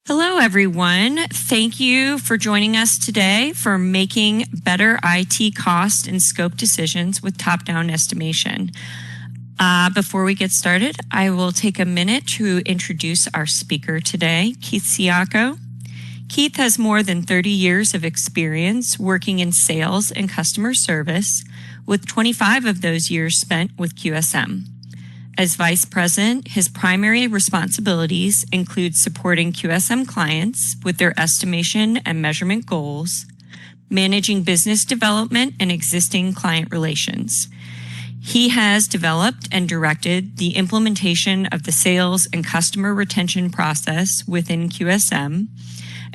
Hello, everyone. Thank you for joining us today for making better IT cost and scope decisions with top-down estimation. Before we get started, I will take a minute to introduce our speaker today, Keith Siaco. Keith has more than 30 years of experience working in sales and customer service, with 25 of those years spent with QSM. As Vice President, his primary responsibilities include supporting QSM clients with their estimation and measurement goals, managing business development and existing client relations. He has developed and directed the implementation of the sales and customer retention process within QSM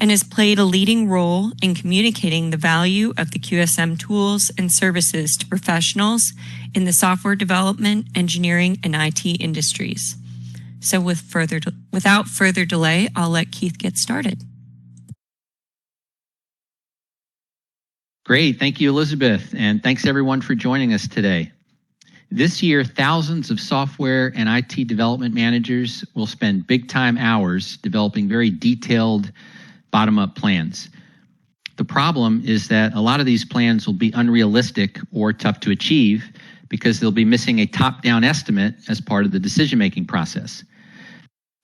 and has played a leading role in communicating the value of the QSM tools and services to professionals in the software development, engineering, and IT industries. So without further delay, I'll let Keith get started. Great, thank you, Elizabeth, and thanks everyone for joining us today. This year, thousands of software and IT development managers will spend big time hours developing very detailed bottom-up plans. The problem is that a lot of these plans will be unrealistic or tough to achieve because they'll be missing a top-down estimate as part of the decision-making process.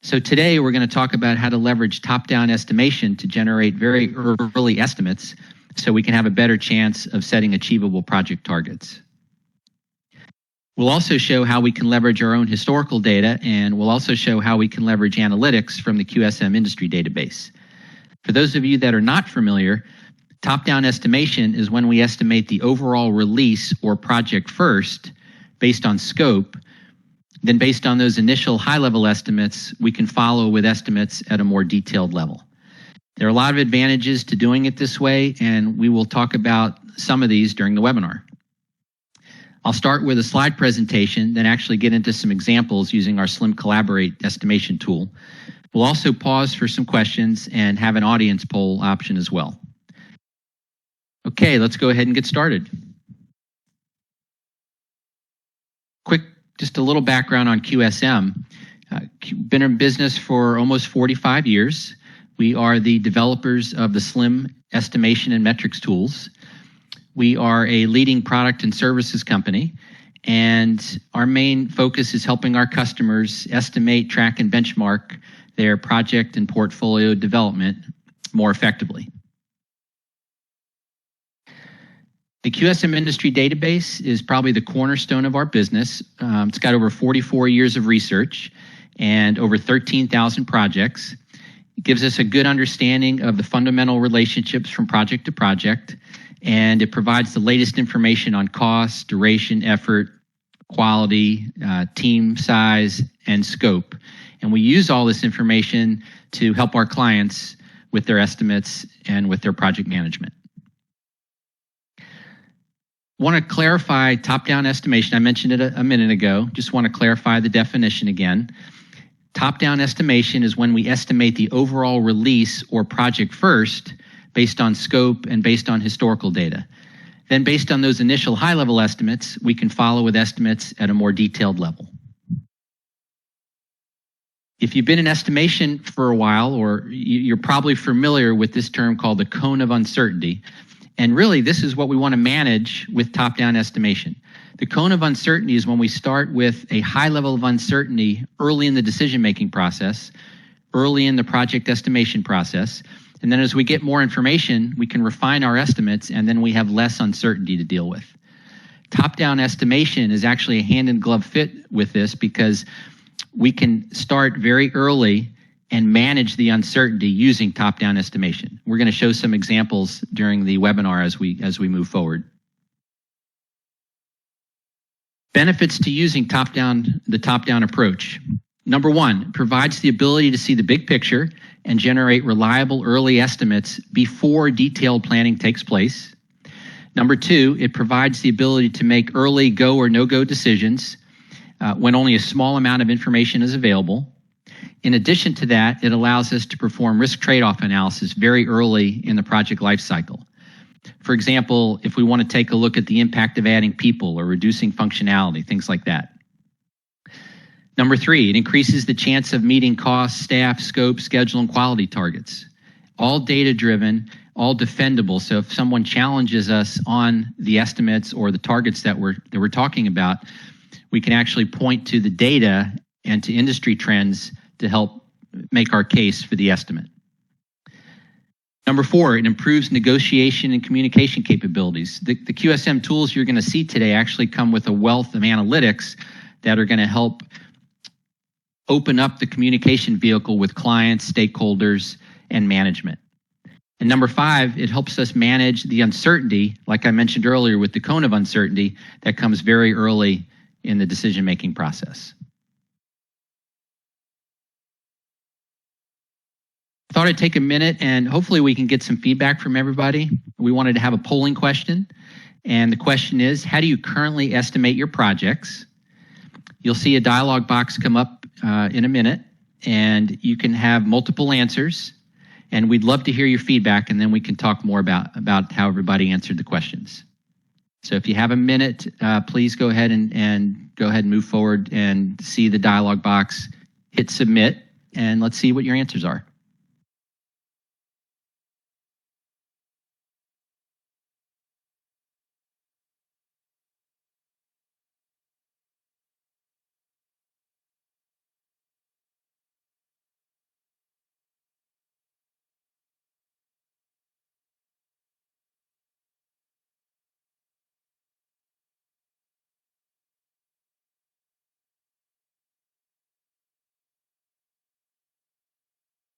So today we're going to talk about how to leverage top-down estimation to generate very early estimates so we can have a better chance of setting achievable project targets. We'll also show how we can leverage our own historical data, and we'll also show how we can leverage analytics from the QSM Industry Database. For those of you that are not familiar, top-down estimation is when we estimate the overall release or project first based on scope. Then based on those initial high-level estimates, we can follow with estimates at a more detailed level. There are a lot of advantages to doing it this way, and we will talk about some of these during the webinar. I'll start with a slide presentation, then actually get into some examples using our Slim Collaborate estimation tool. We'll also pause for some questions and have an audience poll option as well. Okay, let's go ahead and get started. Just a little background on QSM. Been in business for almost 45 years. We are the developers of the Slim estimation and metrics tools. We are a leading product and services company, and our main focus is helping our customers estimate, track, and benchmark their project and portfolio development more effectively. The QSM Industry Database is probably the cornerstone of our business. It's got over 44 years of research and over 13,000 projects. It gives us a good understanding of the fundamental relationships from project to project, and it provides the latest information on cost, duration, effort, quality, team size, and scope. And we use all this information to help our clients with their estimates and with their project management. Want to clarify top-down estimation. I mentioned it a minute ago. Just want to clarify the definition again. Top-down estimation is when we estimate the overall release or project first based on scope and based on historical data. Then based on those initial high-level estimates, we can follow with estimates at a more detailed level. If you've been in estimation for a while, or you're probably familiar with this term called the cone of uncertainty. And really, this is what we want to manage with top-down estimation. The cone of uncertainty is when we start with a high level of uncertainty early in the decision-making process, early in the project estimation process. And then as we get more information, we can refine our estimates, and then we have less uncertainty to deal with. Top-down estimation is actually a hand-in-glove fit with this because we can start very early and manage the uncertainty using top-down estimation. We're going to show some examples during the webinar as we move forward. Benefits to using the top-down approach. Number one, provides the ability to see the big picture and generate reliable early estimates before detailed planning takes place. Number two, it provides the ability to make early go or no-go decisions when only a small amount of information is available. In addition to that, it allows us to perform risk trade-off analysis very early in the project lifecycle. For example, if we want to take a look at the impact of adding people or reducing functionality, things like that. Number 3, it increases the chance of meeting cost, staff, scope, schedule, and quality targets. All data-driven, all defendable. So if someone challenges us on the estimates or the targets that we're talking about, we can actually point to the data and to industry trends to help make our case for the estimate. Number 4, it improves negotiation and communication capabilities. The QSM tools you're going to see today actually come with a wealth of analytics that are going to help open up the communication vehicle with clients, stakeholders, and management. And number 5, it helps us manage the uncertainty, like I mentioned earlier, with the cone of uncertainty that comes very early in the decision-making process. I thought I'd take a minute and hopefully we can get some feedback from everybody. We wanted to have a polling question, and the question is, how do you currently estimate your projects? You'll see a dialog box come up in a minute, and you can have multiple answers, and we'd love to hear your feedback, and then we can talk more about how everybody answered the questions. So if you have a minute, please go ahead and move forward and see the dialog box, hit submit, and let's see what your answers are.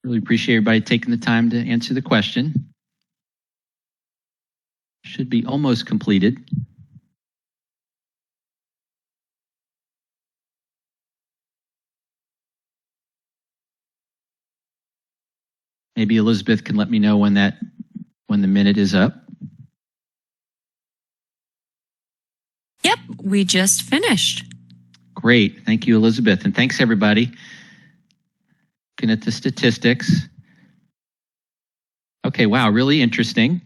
Really appreciate everybody taking the time to answer the question. Should be almost completed. Maybe Elizabeth can let me know when the minute is up. Yep, we just finished. Great. Thank you, Elizabeth. And thanks, everybody. Looking at the statistics. Okay, wow, really interesting.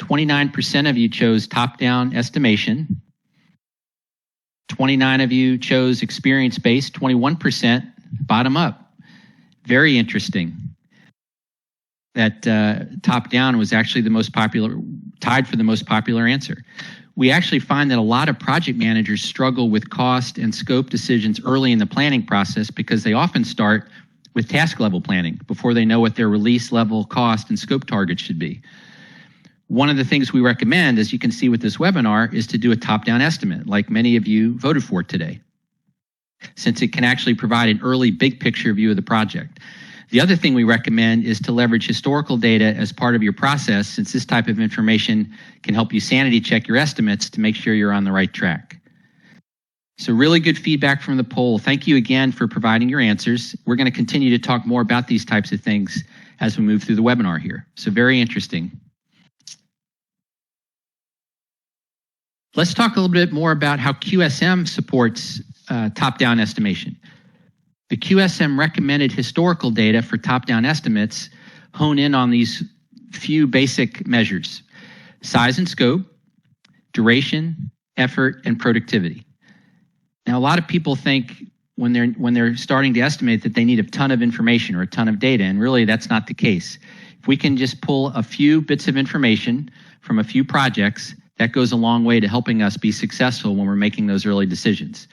29% of you chose top-down estimation. 29 of you chose experience-based, 21% bottom-up. Very interesting. That top-down was actually the most popular, tied for the most popular answer. We actually find that a lot of project managers struggle with cost and scope decisions early in the planning process because they often start with task level planning before they know what their release level cost and scope targets should be. One of the things we recommend, as you can see with this webinar, is to do a top-down estimate, like many of you voted for today, since it can actually provide an early big picture view of the project. The other thing we recommend is to leverage historical data as part of your process, since this type of information can help you sanity check your estimates to make sure you're on the right track. So really good feedback from the poll. Thank you again for providing your answers. We're going to continue to talk more about these types of things as we move through the webinar here. So very interesting. Let's talk a little bit more about how QSM supports top-down estimation. The QSM recommended historical data for top-down estimates hone in on these few basic measures: size and scope, duration, effort, and productivity. Now, a lot of people think when they're starting to estimate that they need a ton of information or a ton of data, and really that's not the case. If we can just pull a few bits of information from a few projects, that goes a long way to helping us be successful when we're making those early decisions.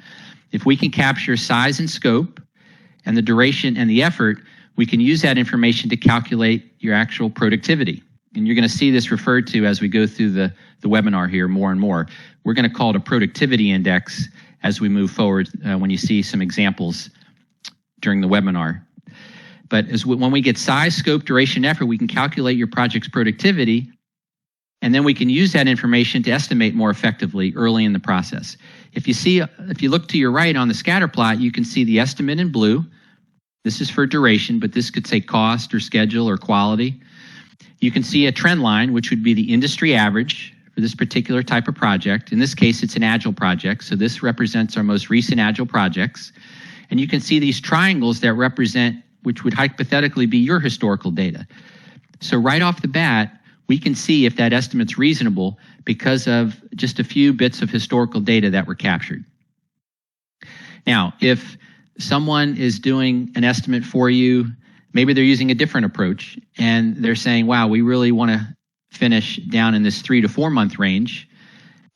If we can capture size and scope, and the duration and the effort, we can use that information to calculate your actual productivity. And you're going to see this referred to as we go through the webinar here more and more. We're going to call it a productivity index as we move forward when you see some examples during the webinar. But when we get size, scope, duration, effort, we can calculate your project's productivity, and then we can use that information to estimate more effectively early in the process. If you look to your right on the scatter plot, you can see the estimate in blue. This is for duration, but this could say cost or schedule or quality. You can see a trend line, which would be the industry average for this particular type of project. In this case, it's an agile project, so this represents our most recent agile projects. And you can see these triangles that represent, which would hypothetically be your historical data. So right off the bat, we can see if that estimate's reasonable because of just a few bits of historical data that were captured. Now, if someone is doing an estimate for you, maybe they're using a different approach and they're saying, wow, we really want to finish down in this 3 to 4 month range,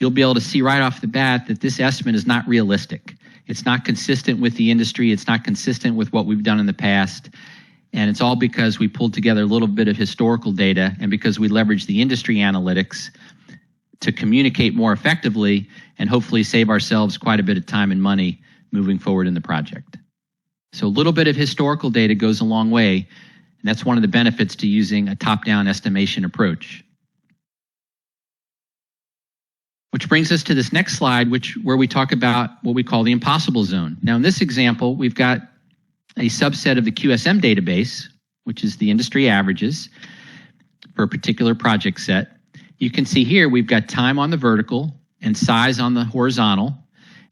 you'll be able to see right off the bat that this estimate is not realistic. It's not consistent with the industry. It's not consistent with what we've done in the past. And it's all because we pulled together a little bit of historical data and because we leveraged the industry analytics to communicate more effectively and hopefully save ourselves quite a bit of time and money moving forward in the project. So a little bit of historical data goes a long way, and that's one of the benefits to using a top-down estimation approach. Which brings us to this next slide, where we talk about what we call the impossible zone. Now, in this example, we've got a subset of the QSM database, which is the industry averages for a particular project set. You can see here we've got time on the vertical and size on the horizontal.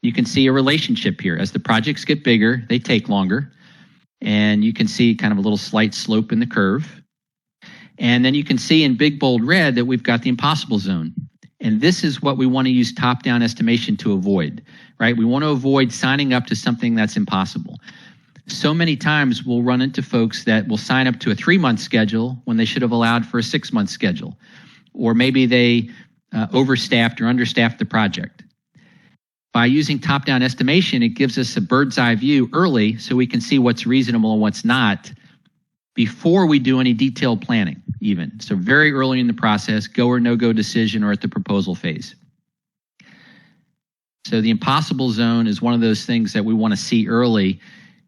You can see a relationship here. As the projects get bigger, they take longer. And you can see kind of a little slight slope in the curve. And then you can see in big bold red that we've got the impossible zone. And this is what we want to use top-down estimation to avoid, right? We want to avoid signing up to something that's impossible. So many times we'll run into folks that will sign up to a 3-month schedule when they should have allowed for a 6-month schedule. Or maybe they overstaffed or understaffed the project. By using top-down estimation, it gives us a bird's eye view early so we can see what's reasonable and what's not before we do any detailed planning even. So very early in the process, go or no-go decision or at the proposal phase. So the impossible zone is one of those things that we want to see early,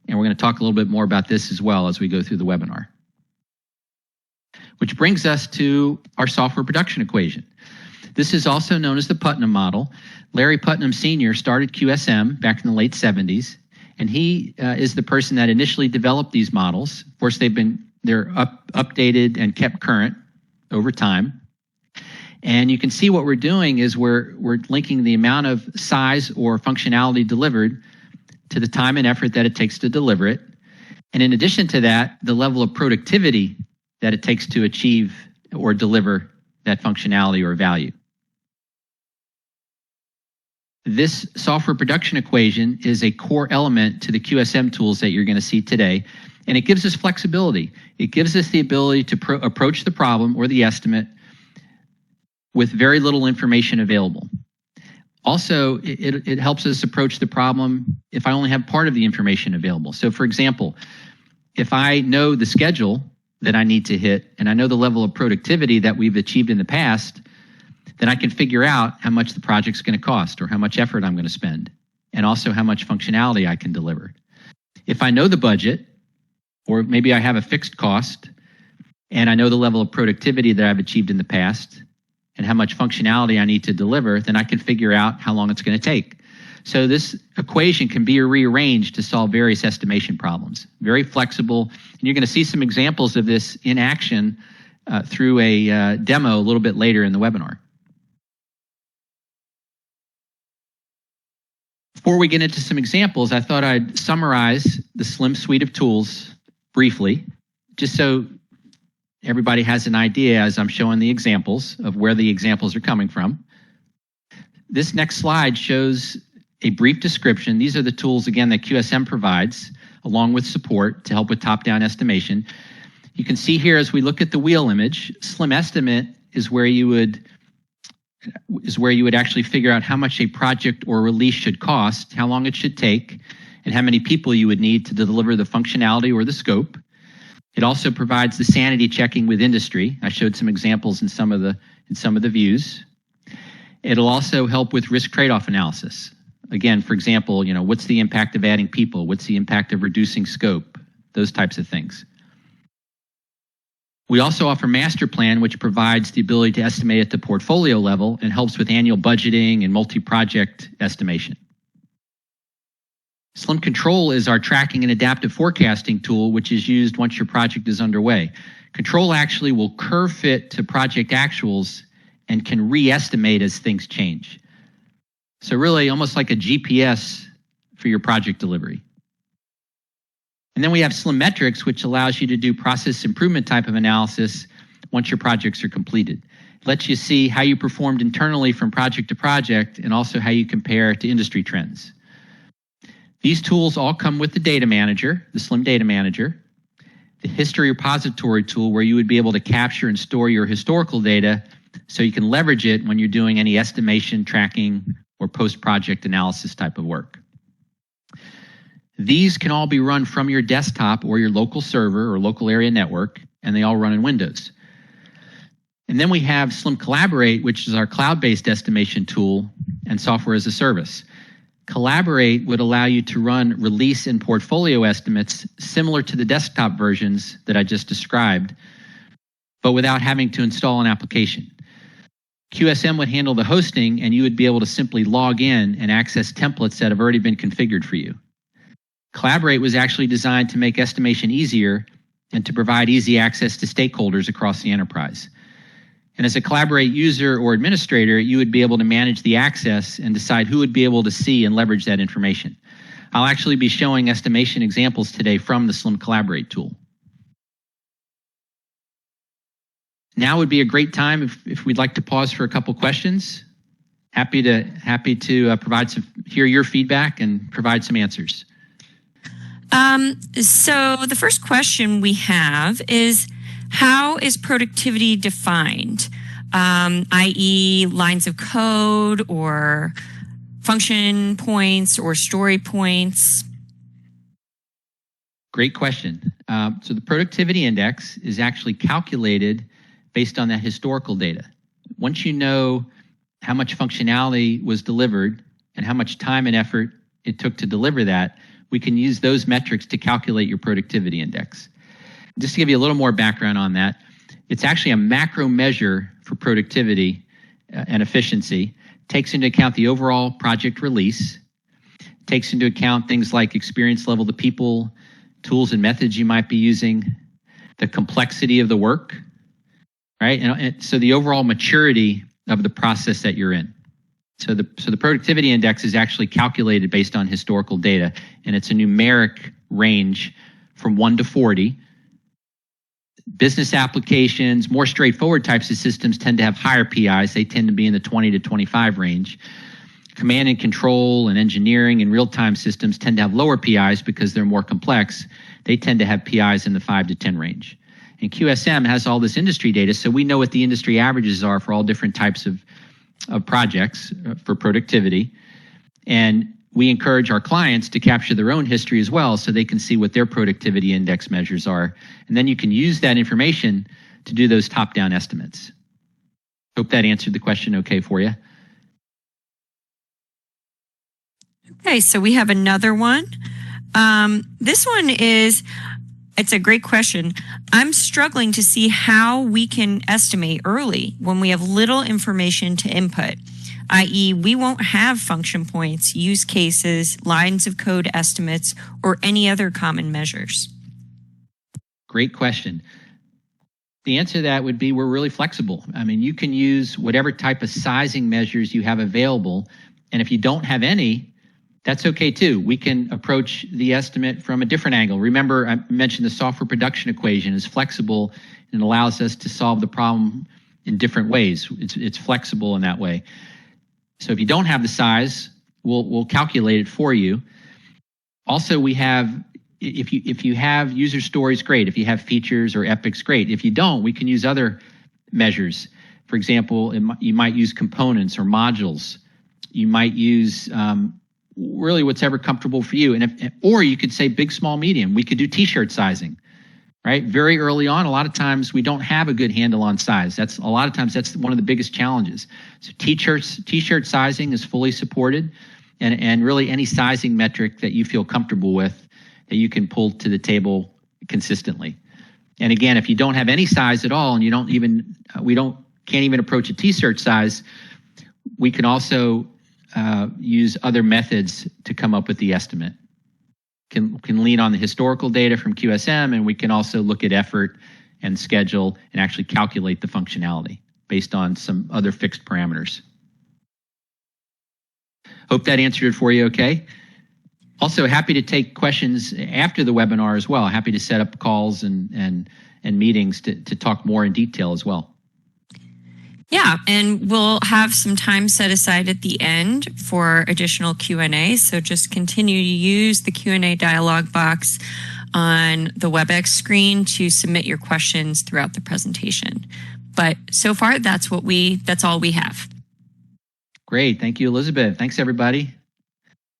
and we're going to talk a little bit more about this as well as we go through the webinar. Which brings us to our software production equation. This is also known as the Putnam model. Larry Putnam Sr. started QSM back in the late 70s, and he is the person that initially developed these models. Of course, they're updated and kept current over time. And you can see what we're doing is we're linking the amount of size or functionality delivered to the time and effort that it takes to deliver it. And in addition to that, the level of productivity that it takes to achieve or deliver that functionality or value. This software production equation is a core element to the QSM tools that you're going to see today, and it gives us flexibility. It gives us the ability to approach the problem or the estimate with very little information available. Also, it helps us approach the problem if I only have part of the information available. So for example, if I know the schedule that I need to hit and I know the level of productivity that we've achieved in the past, then I can figure out how much the project's going to cost or how much effort I'm going to spend, and also how much functionality I can deliver. If I know the budget, or maybe I have a fixed cost, and I know the level of productivity that I've achieved in the past, and how much functionality I need to deliver, then I can figure out how long it's going to take. So this equation can be rearranged to solve various estimation problems. Very flexible, and you're going to see some examples of this in action through a demo a little bit later in the webinar. Before we get into some examples, I thought I'd summarize the SLIM suite of tools briefly, just so everybody has an idea as I'm showing the examples of where the examples are coming from. This next slide shows a brief description. These are the tools, again, that QSM provides, along with support to help with top-down estimation. You can see here as we look at the wheel image, SLIM estimate is where you would actually figure out how much a project or release should cost, how long it should take, and how many people you would need to deliver the functionality or the scope. It also provides the sanity checking with industry. I showed some examples in some of the views. It'll also help with risk trade-off analysis. Again, for example, what's the impact of adding people? What's the impact of reducing scope? Those types of things. We also offer Master Plan, which provides the ability to estimate at the portfolio level and helps with annual budgeting and multi-project estimation. SLIM Control is our tracking and adaptive forecasting tool, which is used once your project is underway. Control actually will curve fit to project actuals and can re-estimate as things change. So really almost like a GPS for your project delivery. And then we have SLIM Metrics, which allows you to do process improvement type of analysis once your projects are completed. It lets you see how you performed internally from project to project and also how you compare to industry trends. These tools all come with the data manager, the Slim Data Manager, the history repository tool where you would be able to capture and store your historical data so you can leverage it when you're doing any estimation, tracking, or post-project analysis type of work. These can all be run from your desktop or your local server or local area network, and they all run in Windows. And then we have Slim Collaborate, which is our cloud-based estimation tool and software as a service. Collaborate would allow you to run release and portfolio estimates similar to the desktop versions that I just described, but without having to install an application. QSM would handle the hosting, and you would be able to simply log in and access templates that have already been configured for you. Collaborate was actually designed to make estimation easier and to provide easy access to stakeholders across the enterprise. And as a Collaborate user or administrator, you would be able to manage the access and decide who would be able to see and leverage that information. I'll actually be showing estimation examples today from the Slim Collaborate tool. Now would be a great time if we'd like to pause for a couple questions. Happy to hear your feedback and provide some answers. So the first question we have is, how is productivity defined? I.e. lines of code or function points or story points? Great question. So the productivity index is actually calculated based on that historical data. Once you know how much functionality was delivered and how much time and effort it took to deliver that, we can use those metrics to calculate your productivity index. Just to give you a little more background on that, it's actually a macro measure for productivity and efficiency. Takes into account the overall project release, takes into account things like experience level of the people, tools and methods you might be using, the complexity of the work, right? And so the overall maturity of the process that you're in. So the productivity index is actually calculated based on historical data, and it's a numeric range from 1 to 40. Business applications, more straightforward types of systems tend to have higher PIs. They tend to be in the 20 to 25 range. Command and control and engineering and real-time systems tend to have lower PIs because they're more complex. They tend to have PIs in the 5 to 10 range. And QSM has all this industry data, so we know what the industry averages are for all different types of projects for productivity. And we encourage our clients to capture their own history as well so they can see what their productivity index measures are. And then you can use that information to do those top-down estimates. Hope that answered the question okay for you. Okay, so we have another one. This one it's a great question. I'm struggling to see how we can estimate early when we have little information to input, i.e. we won't have function points, use cases, lines of code estimates, or any other common measures. Great question. The answer to that would be we're really flexible. I mean, you can use whatever type of sizing measures you have available, and if you don't have any, that's okay too. We can approach the estimate from a different angle. Remember, I mentioned the software production equation is flexible and allows us to solve the problem in different ways. It's flexible in that way. So if you don't have the size, we'll calculate it for you. Also, we have, if you have user stories, great. If you have features or epics, great. If you don't, we can use other measures. For example, you might use components or modules. You might use really what's ever comfortable for you. Or you could say big, small, medium. We could do t-shirt sizing, right? Very early on, a lot of times we don't have a good handle on size. That's one of the biggest challenges. So t-shirt sizing is fully supported, and really any sizing metric that you feel comfortable with that you can pull to the table consistently. And again, if you don't have any size at all and you can't even approach a t-shirt size, we can also use other methods to come up with the estimate. Can lean on the historical data from QSM, and we can also look at effort and schedule and actually calculate the functionality based on some other fixed parameters. Hope that answered it for you okay. Also happy to take questions after the webinar as well. Happy to set up calls and meetings to talk more in detail as well. Yeah, and we'll have some time set aside at the end for additional Q&A. So just continue to use the Q&A dialog box on the WebEx screen to submit your questions throughout the presentation. But so far, that's all we have. Great. Thank you, Elizabeth. Thanks, everybody.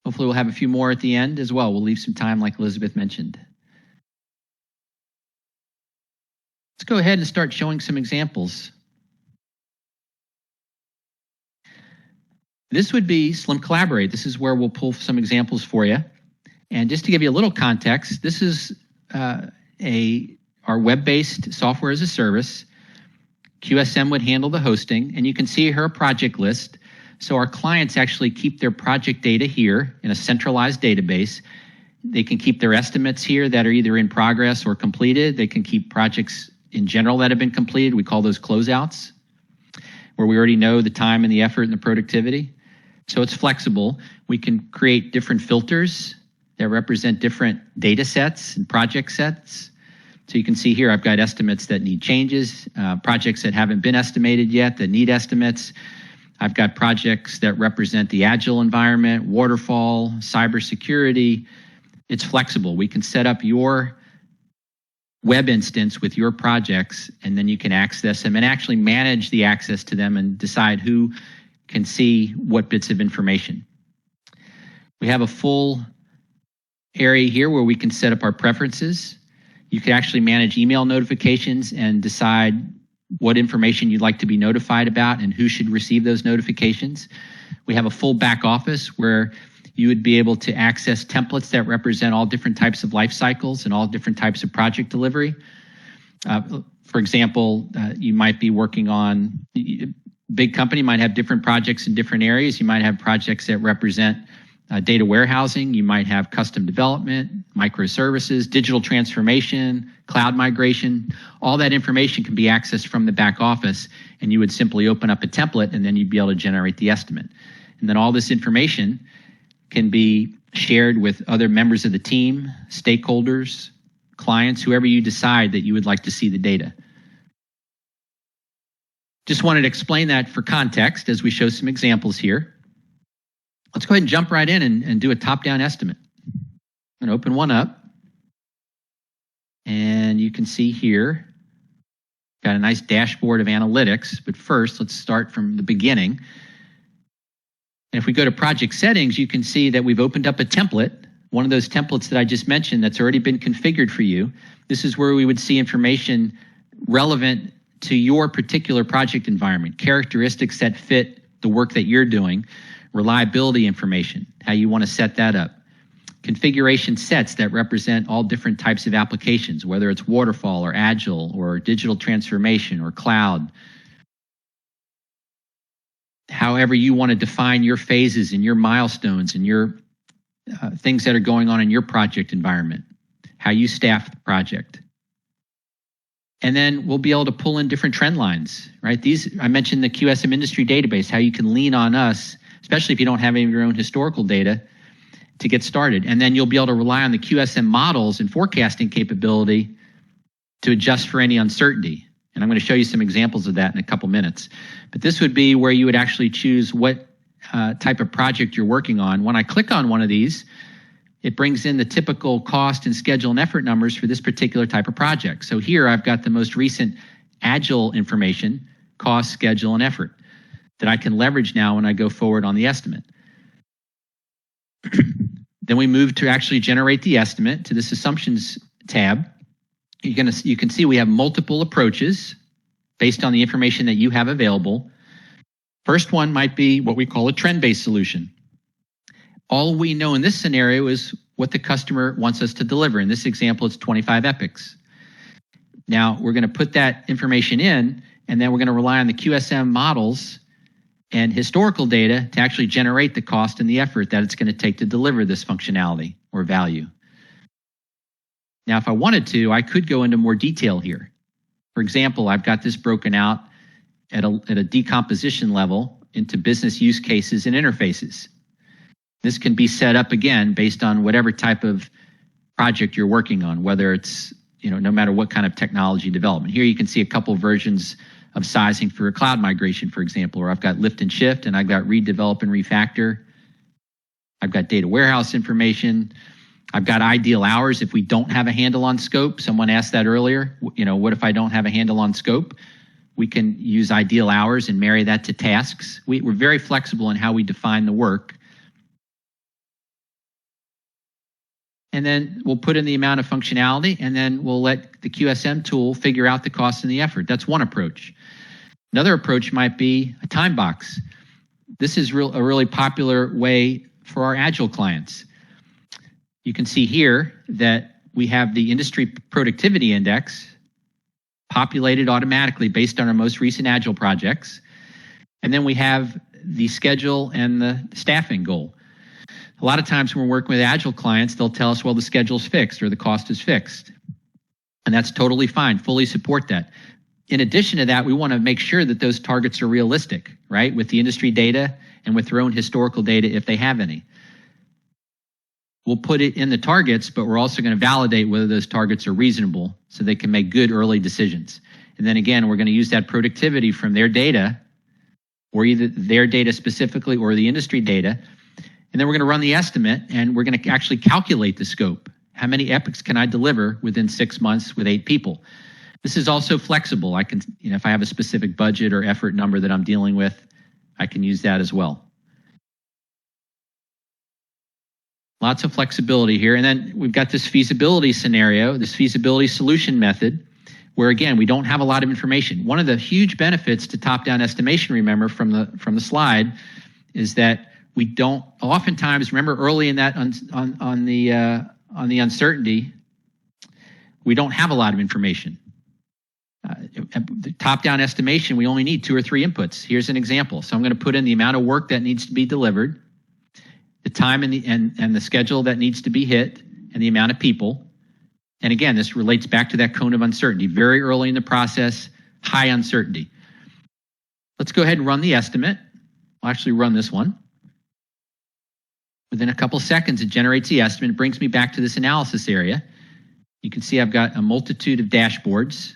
Hopefully we'll have a few more at the end as well. We'll leave some time like Elizabeth mentioned. Let's go ahead and start showing some examples. This would be Slim Collaborate. This is where we'll pull some examples for you. And just to give you a little context, this is our web-based software as a service. QSM would handle the hosting, and you can see here a project list. So our clients actually keep their project data here in a centralized database. They can keep their estimates here that are either in progress or completed. They can keep projects in general that have been completed. We call those closeouts, where we already know the time and the effort and the productivity. So it's flexible. We can create different filters that represent different data sets and project sets. So you can see here I've got estimates that need changes, projects that haven't been estimated yet that need estimates. I've got projects that represent the agile environment, waterfall, cybersecurity. It's flexible. We can set up your web instance with your projects, and then you can access them and actually manage the access to them and decide who can see what bits of information. We have a full area here where we can set up our preferences. You can actually manage email notifications and decide what information you'd like to be notified about and who should receive those notifications. We have a full back office where you would be able to access templates that represent all different types of life cycles and all different types of project delivery. For example, you might be working on, big company might have different projects in different areas. You might have projects that represent data warehousing. You might have custom development, microservices, digital transformation, cloud migration. All that information can be accessed from the back office, and you would simply open up a template, and then you'd be able to generate the estimate. And then all this information can be shared with other members of the team, stakeholders, clients, whoever you decide that you would like to see the data. Just wanted to explain that for context as we show some examples here. Let's go ahead and jump right in and do a top-down estimate. I'm going to open one up. And you can see here, got a nice dashboard of analytics. But first, let's start from the beginning. And if we go to project settings, you can see that we've opened up a template, one of those templates that I just mentioned that's already been configured for you. This is where we would see information relevant to your particular project environment, characteristics that fit the work that you're doing, reliability information, how you want to set that up, configuration sets that represent all different types of applications, whether it's waterfall or agile or digital transformation or cloud. However you want to define your phases and your milestones and your things that are going on in your project environment, how you staff the project. And then we'll be able to pull in different trend lines, right? I mentioned the QSM Industry Database, how you can lean on us, especially if you don't have any of your own historical data, to get started. And then you'll be able to rely on the QSM models and forecasting capability to adjust for any uncertainty. And I'm going to show you some examples of that in a couple minutes. But this would be where you would actually choose what type of project you're working on. When I click on one of these, it brings in the typical cost and schedule and effort numbers for this particular type of project. So here I've got the most recent agile information, cost, schedule, and effort that I can leverage now when I go forward on the estimate. Then we move to actually generate the estimate to this assumptions tab. You can see we have multiple approaches based on the information that you have available. First one might be what we call a trend-based solution. All we know in this scenario is what the customer wants us to deliver. In this example, it's 25 epics. Now, we're going to put that information in, and then we're going to rely on the QSM models and historical data to actually generate the cost and the effort that it's going to take to deliver this functionality or value. Now, if I wanted to, I could go into more detail here. For example, I've got this broken out at a decomposition level into business use cases and interfaces. This can be set up again based on whatever type of project you're working on, whether it's, no matter what kind of technology development. Here you can see a couple versions of sizing for a cloud migration, for example, or I've got lift and shift, and I've got redevelop and refactor. I've got data warehouse information. I've got ideal hours if we don't have a handle on scope. Someone asked that earlier. What if I don't have a handle on scope? We can use ideal hours and marry that to tasks. We're very flexible in how we define the work. And then we'll put in the amount of functionality, and then we'll let the QSM tool figure out the cost and the effort. That's one approach. Another approach might be a time box. This is a really popular way for our Agile clients. You can see here that we have the industry productivity index populated automatically based on our most recent Agile projects. And then we have the schedule and the staffing goal. A lot of times when we're working with Agile clients, they'll tell us, well, the schedule's fixed or the cost is fixed. And that's totally fine, fully support that. In addition to that, we want to make sure that those targets are realistic, right? With the industry data and with their own historical data if they have any. We'll put it in the targets, but we're also going to validate whether those targets are reasonable so they can make good early decisions. And then again, we're going to use that productivity from their data, or either their data specifically or the industry data. And then we're going to run the estimate, and we're going to actually calculate the scope. How many epics can I deliver within 6 months with 8 people? This is also flexible. I can, if I have a specific budget or effort number that I'm dealing with, I can use that as well. Lots of flexibility here. And then we've got this feasibility scenario, this feasibility solution method, where again, we don't have a lot of information. One of the huge benefits to top-down estimation, remember from the slide, is that we don't oftentimes, remember early in that on the uncertainty, we don't have a lot of information. The top-down estimation, we only need 2 or 3 inputs. Here's an example. So I'm going to put in the amount of work that needs to be delivered, the time and the schedule that needs to be hit, and the amount of people. And again, this relates back to that cone of uncertainty. Very early in the process, high uncertainty. Let's go ahead and run the estimate. I'll actually run this one. Within a couple seconds, it generates the estimate. It brings me back to this analysis area. You can see I've got a multitude of dashboards,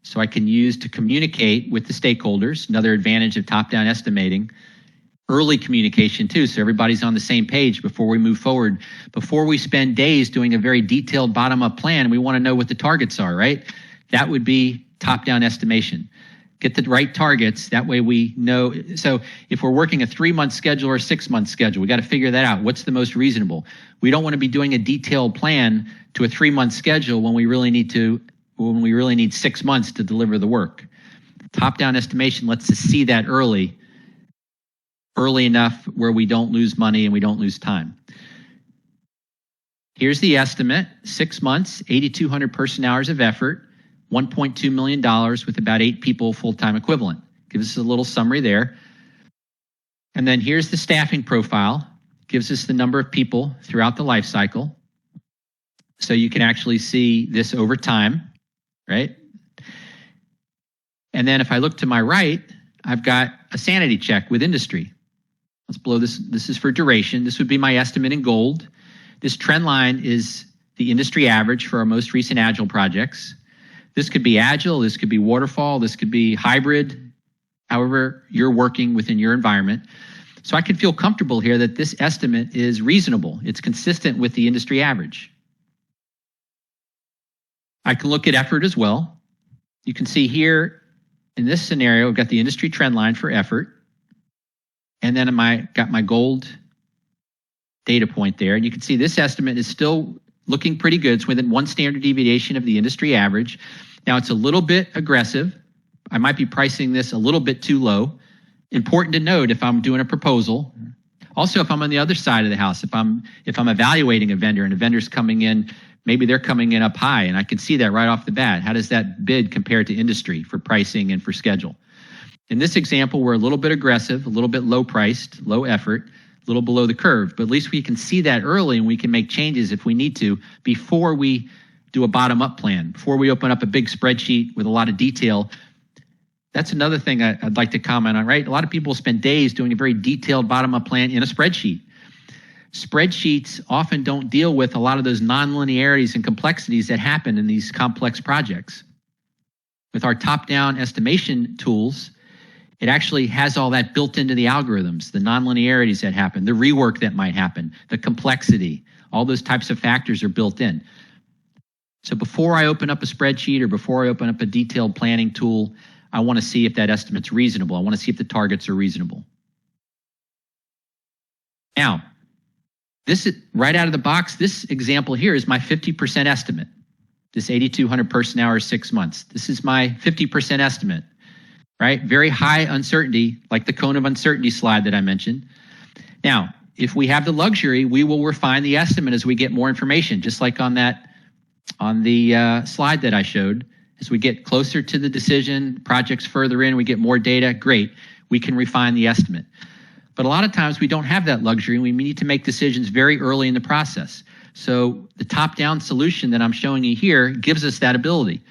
so I can use to communicate with the stakeholders. Another advantage of top-down estimating. Early communication too, so everybody's on the same page before we move forward. Before we spend days doing a very detailed bottom-up plan, we want to know what the targets are, right? That would be top-down estimation. Get the right targets, that way we know. So if we're working a 3-month schedule or a 6-month schedule, we got to figure that out. What's the most reasonable? We don't want to be doing a detailed plan to a 3-month schedule when we really need 6 months to deliver the work. Top-down estimation lets us see that early enough where we don't lose money and we don't lose time. Here's the estimate, 6 months, 8,200 person hours of effort, $1.2 million with about 8 people full-time equivalent. Gives us a little summary there. And then here's the staffing profile, gives us the number of people throughout the life cycle. So you can actually see this over time, right? And then if I look to my right, I've got a sanity check with industry. Let's blow this. This is for duration. This would be my estimate in gold. This trend line is the industry average for our most recent Agile projects. This could be Agile, this could be waterfall, this could be hybrid, however you're working within your environment. So I can feel comfortable here that this estimate is reasonable. It's consistent with the industry average. I can look at effort as well. You can see here in this scenario, we've got the industry trend line for effort. And then got my gold data point there. And you can see this estimate is still looking pretty good. It's within 1 standard deviation of the industry average. Now it's a little bit aggressive. I might be pricing this a little bit too low. Important to note if I'm doing a proposal. Also, if I'm on the other side of the house, if I'm evaluating a vendor and a vendor's coming in, maybe they're coming in up high, and I can see that right off the bat. How does that bid compare to industry for pricing and for schedule? In this example, we're a little bit aggressive, a little bit low priced, low effort, a little below the curve, but at least we can see that early and we can make changes if we need to before we do a bottom-up plan, before we open up a big spreadsheet with a lot of detail. That's another thing I'd like to comment on, right? A lot of people spend days doing a very detailed bottom-up plan in a spreadsheet. Spreadsheets often don't deal with a lot of those nonlinearities and complexities that happen in these complex projects. With our top-down estimation tools, it actually has all that built into the algorithms, the nonlinearities that happen, the rework that might happen, the complexity, all those types of factors are built in. So before I open up a spreadsheet or before I open up a detailed planning tool, I want to see if that estimate's reasonable. I want to see if the targets are reasonable. Now, this is right out of the box. This example here is my 50% estimate. This 8,200 person hours, 6 months. This is my 50% estimate, right? Very high uncertainty, like the cone of uncertainty slide that I mentioned. Now, if we have the luxury, we will refine the estimate as we get more information, just like on the slide that I showed. As we get closer to the decision, projects further in, we get more data, great, we can refine the estimate. But a lot of times we don't have that luxury and we need to make decisions very early in the process. So the top-down solution that I'm showing you here gives us that ability.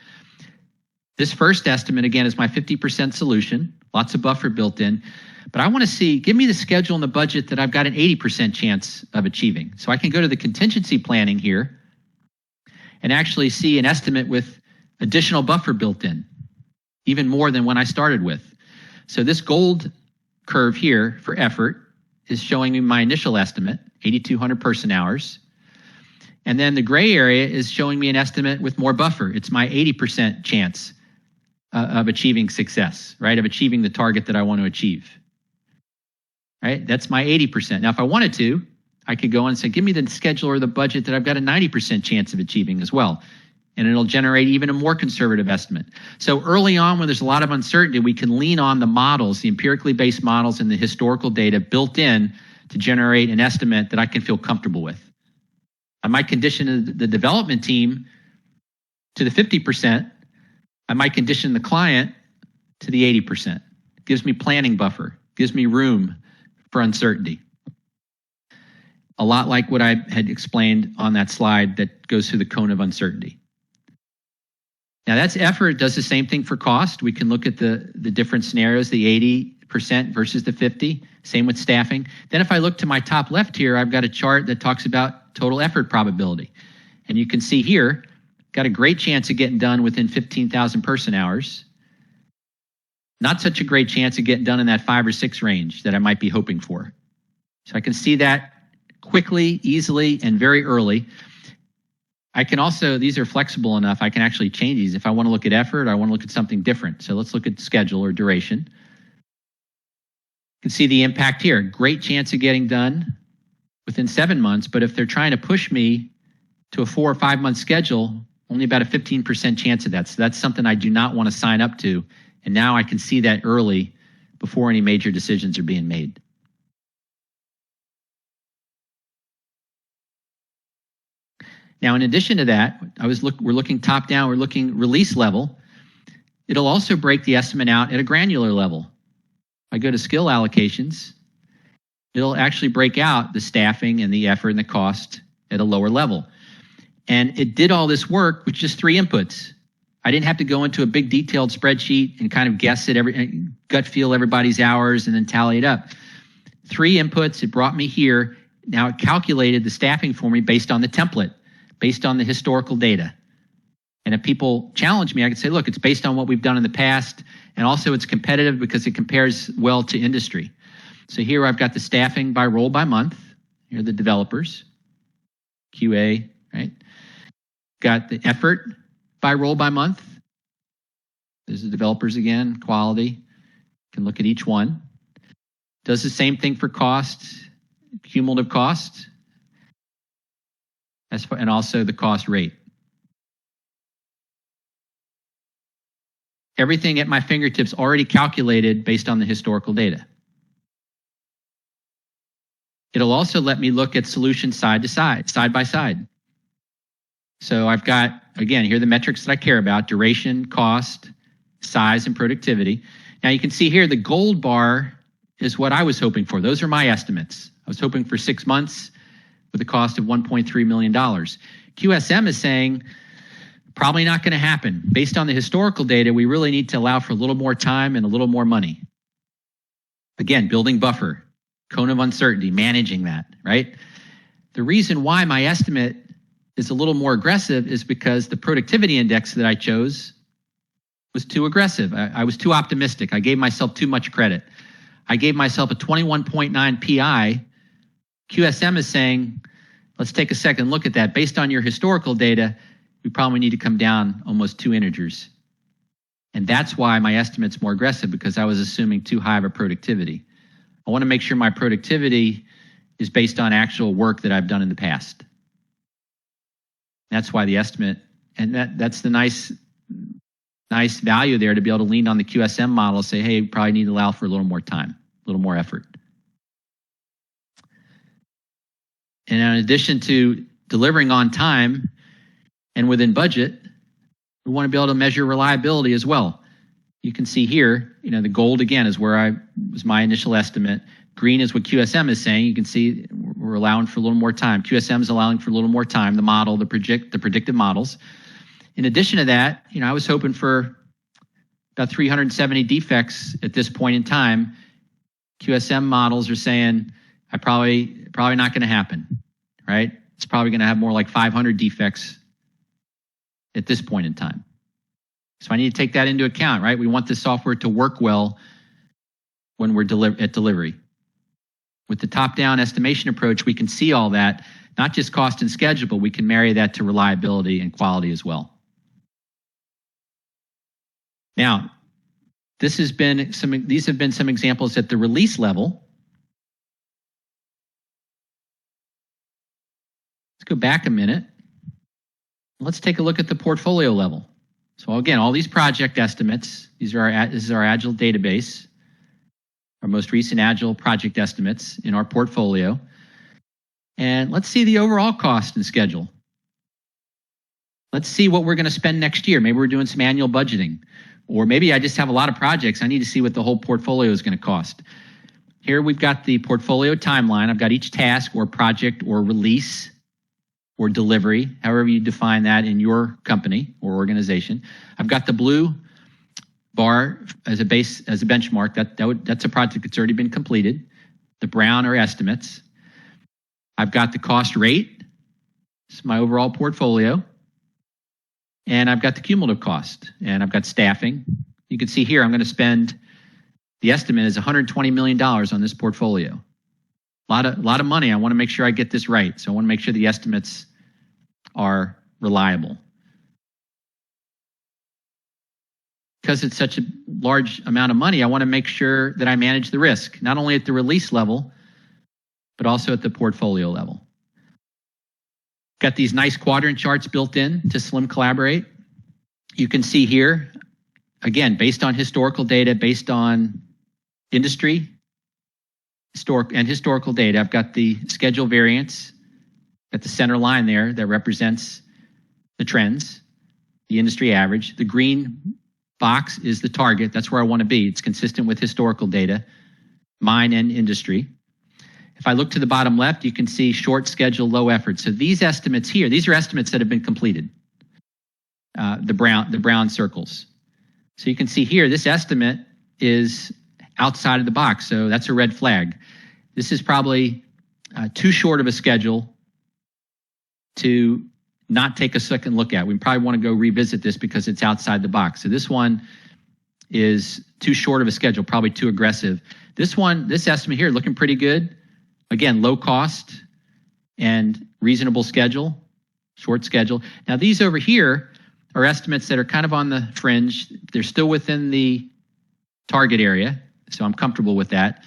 This first estimate, again, is my 50% solution, lots of buffer built in. But I want to see, give me the schedule and the budget that I've got an 80% chance of achieving. So I can go to the contingency planning here and actually see an estimate with additional buffer built in, even more than when I started with. So this gold curve here for effort is showing me my initial estimate, 8,200 person hours. And then the gray area is showing me an estimate with more buffer. It's my 80% chance of achieving success, right? Of achieving the target that I want to achieve, right? That's my 80%. Now, if I wanted to, I could go on and say, give me the schedule or the budget that I've got a 90% chance of achieving as well. And it'll generate even a more conservative estimate. So early on, when there's a lot of uncertainty, we can lean on the models, the empirically based models and the historical data built in to generate an estimate that I can feel comfortable with. I might condition the development team to the 50%. I might condition the client to the 80%. It gives me planning buffer, gives me room for uncertainty. A lot like what I had explained on that slide that goes through the cone of uncertainty. Now that's effort. It does the same thing for cost. We can look at the different scenarios, the 80% versus the 50, same with staffing. Then if I look to my top left here, I've got a chart that talks about total effort probability. And you can see here, got a great chance of getting done within 15,000 person hours. Not such a great chance of getting done in that 5 or 6 range that I might be hoping for. So I can see that quickly, easily, and very early. I can also, these are flexible enough, I can actually change these. If I want to look at effort, I want to look at something different. So let's look at schedule or duration. You can see the impact here. Great chance of getting done within 7 months, but if they're trying to push me to a 4 or 5 month schedule, only about a 15% chance of that. So that's something I do not want to sign up to. And now I can see that early before any major decisions are being made. Now, in addition to that, we're looking top down, we're looking release level. It'll also break the estimate out at a granular level. I go to skill allocations, it'll actually break out the staffing and the effort and the cost at a lower level. And it did all this work with just 3 inputs. I didn't have to go into a big detailed spreadsheet and kind of guess at gut feel everybody's hours and then tally it up. 3 inputs, it brought me here. Now it calculated the staffing for me based on the template, based on the historical data. And if people challenge me, I can say, look, it's based on what we've done in the past, and also it's competitive because it compares well to industry. So here I've got the staffing by role by month. Here are the developers, QA, right? Got the effort by role by month. There's the developers again, quality. Can look at each one. Does the same thing for cost, cumulative cost, and also the cost rate. Everything at my fingertips already calculated based on the historical data. It'll also let me look at solutions side to side, side by side. So I've got, again, here are the metrics that I care about: duration, cost, size, and productivity. Now you can see here the gold bar is what I was hoping for. Those are my estimates. I was hoping for 6 months with a cost of $1.3 million. QSM is saying probably not going to happen. Based on the historical data, we really need to allow for a little more time and a little more money. Again, building buffer, cone of uncertainty, managing that, right? The reason why my estimate is a little more aggressive is because the productivity index that I chose was too aggressive. I was too optimistic. I gave myself too much credit. I gave myself a 21.9 PI. QSM is saying, let's take a second look at that. Based on your historical data, we probably need to come down almost 2 integers. And that's why my estimate's more aggressive, because I was assuming too high of a productivity. I want to make sure my productivity is based on actual work that I've done in the past. That's why the estimate, and that's the nice value there, to be able to lean on the QSM model, say, hey, we probably need to allow for a little more time, a little more effort. And in addition to delivering on time and within budget, we want to be able to measure reliability as well. You can see here, the gold again is where was my initial estimate. Green is what QSM is saying. You can see we're allowing for a little more time. QSM is allowing for a little more time, the model, the predictive models. In addition to that, I was hoping for about 370 defects at this point in time. QSM models are saying probably not going to happen, right? It's probably going to have more like 500 defects at this point in time. So I need to take that into account, right? We want the software to work well when we're at delivery. With the top-down estimation approach, we can see all that, not just cost and schedule, but we can marry that to reliability and quality as well. Now, these have been some examples at the release level. Let's go back a minute. Let's take a look at the portfolio level. So again, all these project estimates, this is our Agile database, our most recent Agile project estimates in our portfolio. And let's see the overall cost and schedule. Let's see what we're going to spend next year. Maybe we're doing some annual budgeting, or maybe I just have a lot of projects. I need to see what the whole portfolio is going to cost. Here we've got the portfolio timeline. I've got each task or project or release or delivery, however you define that in your company or organization. I've got the blue bar as a benchmark. That's a project that's already been completed. The brown are estimates. I've got the cost rate. This is my overall portfolio. And I've got the cumulative cost. And I've got staffing. You can see here I'm going to spend, the estimate is $120 million on this portfolio. A lot of money. I want to make sure I get this right. So I want to make sure the estimates are reliable. Because it's such a large amount of money, I want to make sure that I manage the risk, not only at the release level, but also at the portfolio level. Got these nice quadrant charts built in to Slim Collaborate. You can see here, again, based on historical data, based on industry, historical data. I've got the schedule variance, got the center line there that represents the trends, the industry average. The green box is the target. That's where I want to be. It's consistent with historical data, mine and industry. If I look to the bottom left, you can see short schedule, low effort. So these estimates here, these are estimates that have been completed, the brown circles. So you can see here, this estimate is outside of the box. So that's a red flag. This is probably too short of a schedule to not take a second look at. We probably want to go revisit this because it's outside the box. So this one is too short of a schedule, probably too aggressive. This estimate here, looking pretty good. Again, low cost and reasonable schedule, short schedule. Now these over here are estimates that are kind of on the fringe. They're still within the target area, so I'm comfortable with that.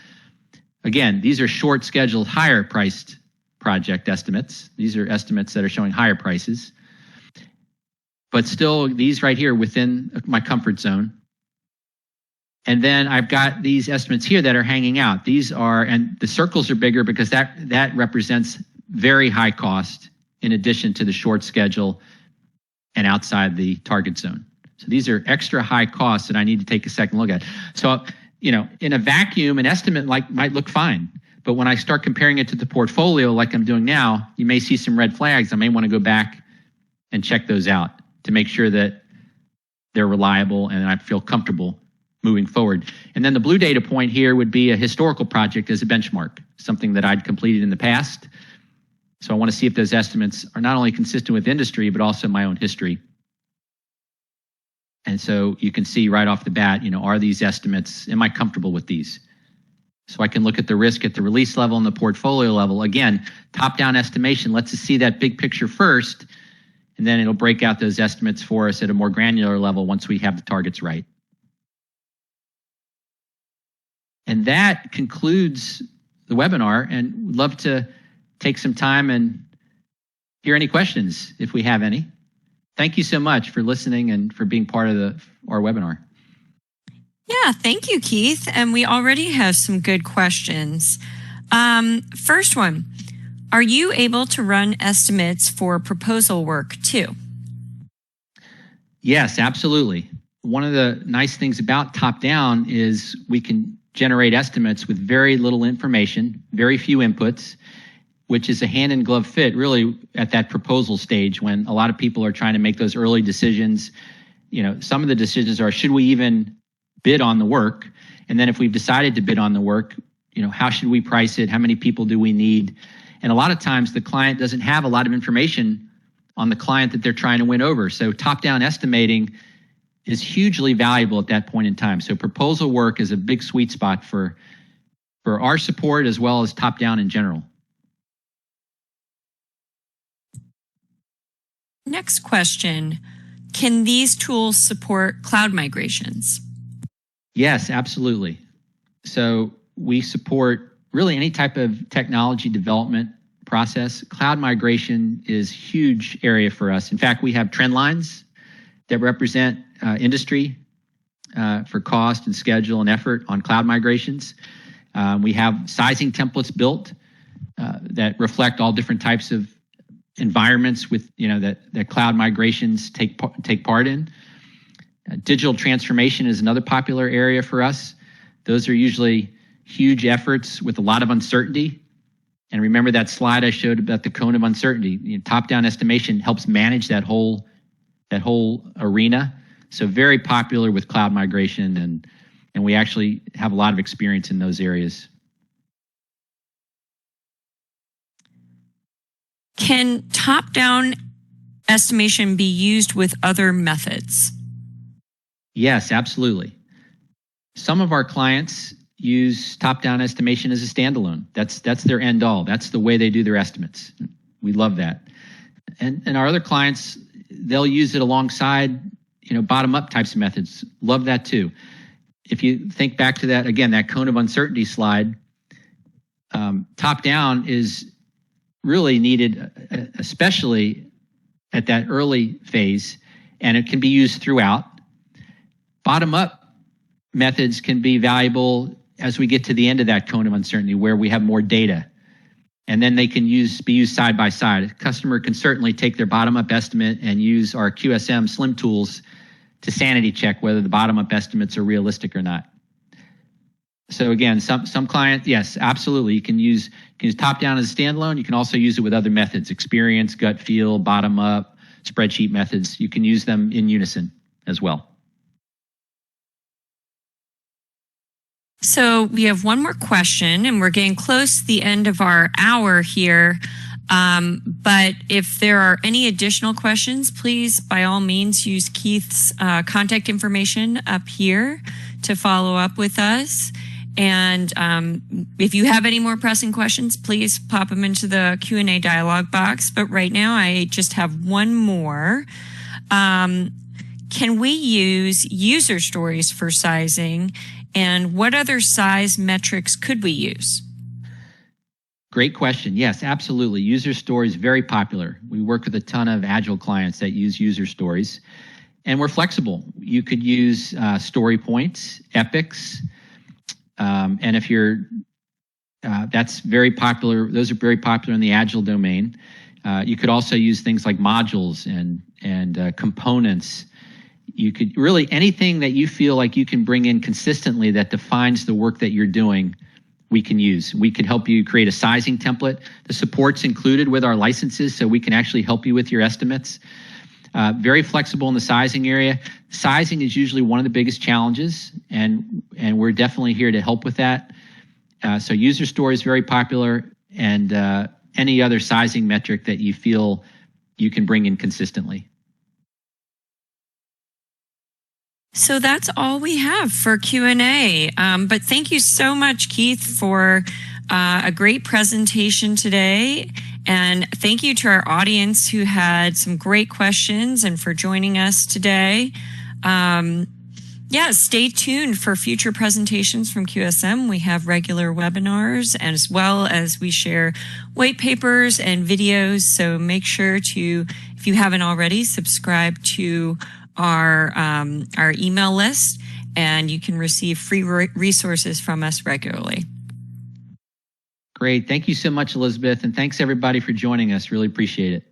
Again, these are short scheduled, higher priced project estimates. These are estimates that are showing higher prices. But still, these right here within my comfort zone. And then I've got these estimates here that are hanging out. These are, and the circles are bigger because that represents very high cost in addition to the short schedule and outside the target zone. So these are extra high costs that I need to take a second look at. So, in a vacuum, an estimate might look fine. But when I start comparing it to the portfolio like I'm doing now, you may see some red flags. I may want to go back and check those out to make sure that they're reliable and I feel comfortable moving forward. And then the blue data point here would be a historical project as a benchmark, something that I'd completed in the past. So I want to see if those estimates are not only consistent with industry, but also my own history. And so you can see right off the bat, are these estimates, am I comfortable with these? So I can look at the risk at the release level and the portfolio level. Again, top-down estimation lets us see that big picture first, and then it'll break out those estimates for us at a more granular level once we have the targets right. And that concludes the webinar, and we'd love to take some time and hear any questions if we have any. Thank you so much for listening and for being part of our webinar. Yeah, thank you, Keith. And we already have some good questions. First one, are you able to run estimates for proposal work too? Yes, absolutely. One of the nice things about top-down is we can generate estimates with very little information, very few inputs, which is a hand-in-glove fit really at that proposal stage when a lot of people are trying to make those early decisions. Some of the decisions are, should we even bid on the work? And then if we've decided to bid on the work, how should we price it? How many people do we need? And a lot of times the client doesn't have a lot of information on the client that they're trying to win over. So top-down estimating is hugely valuable at that point in time. So proposal work is a big sweet spot for our support as well as top-down in general. Next question, can these tools support cloud migrations? Yes, absolutely. So we support really any type of technology development process. Cloud migration is a huge area for us. In fact, we have trend lines that represent industry for cost and schedule and effort on cloud migrations. We have sizing templates built that reflect all different types of environments with that cloud migrations take part in. Digital transformation is another popular area for us. Those are usually huge efforts with a lot of uncertainty. And remember that slide I showed about the cone of uncertainty. Top-down estimation helps manage that whole arena. So very popular with cloud migration, and we actually have a lot of experience in those areas. Can top-down estimation be used with other methods? Yes, absolutely. Some of our clients use top-down estimation as a standalone. That's their end all. That's the way they do their estimates. We love that. And our other clients, they'll use it alongside bottom-up types of methods. Love that too. If you think back to that, again, that cone of uncertainty slide, top-down is really needed, especially at that early phase, and it can be used throughout. Bottom-up methods can be valuable as we get to the end of that cone of uncertainty where we have more data, and then they can be used side by side. A customer can certainly take their bottom-up estimate and use our QSM Slim tools to sanity check whether the bottom-up estimates are realistic or not. So again, some clients, yes, absolutely. You can use top-down as a standalone. You can also use it with other methods, experience, gut feel, bottom-up, spreadsheet methods. You can use them in unison as well. So we have one more question, and we're getting close to the end of our hour here. But if there are any additional questions, please, by all means, use Keith's contact information up here to follow up with us. And if you have any more pressing questions, please pop them into the Q&A dialog box. But right now, I just have one more. Can we use user stories for sizing? And what other size metrics could we use? Great question. Yes, absolutely. User stories, very popular. We work with a ton of Agile clients that use user stories. And we're flexible. You could use story points, epics. And if you're, that's very popular. Those are very popular in the Agile domain. You could also use things like modules and components. You could really, anything that you feel like you can bring in consistently that defines the work that you're doing, we can use. We can help you create a sizing template. The support's included with our licenses, so we can actually help you with your estimates. Very flexible in the sizing area. Sizing is usually one of the biggest challenges, and we're definitely here to help with that. So user story is very popular, and any other sizing metric that you feel you can bring in consistently. So that's all we have for Q&A. But thank you so much, Keith, for a great presentation today. And thank you to our audience who had some great questions and for joining us today. Stay tuned for future presentations from QSM. We have regular webinars as well as we share white papers and videos. So make sure to, if you haven't already, subscribe to our email list, and you can receive free resources from us regularly. Great. Thank you so much, Elizabeth. And thanks everybody for joining us. Really appreciate it.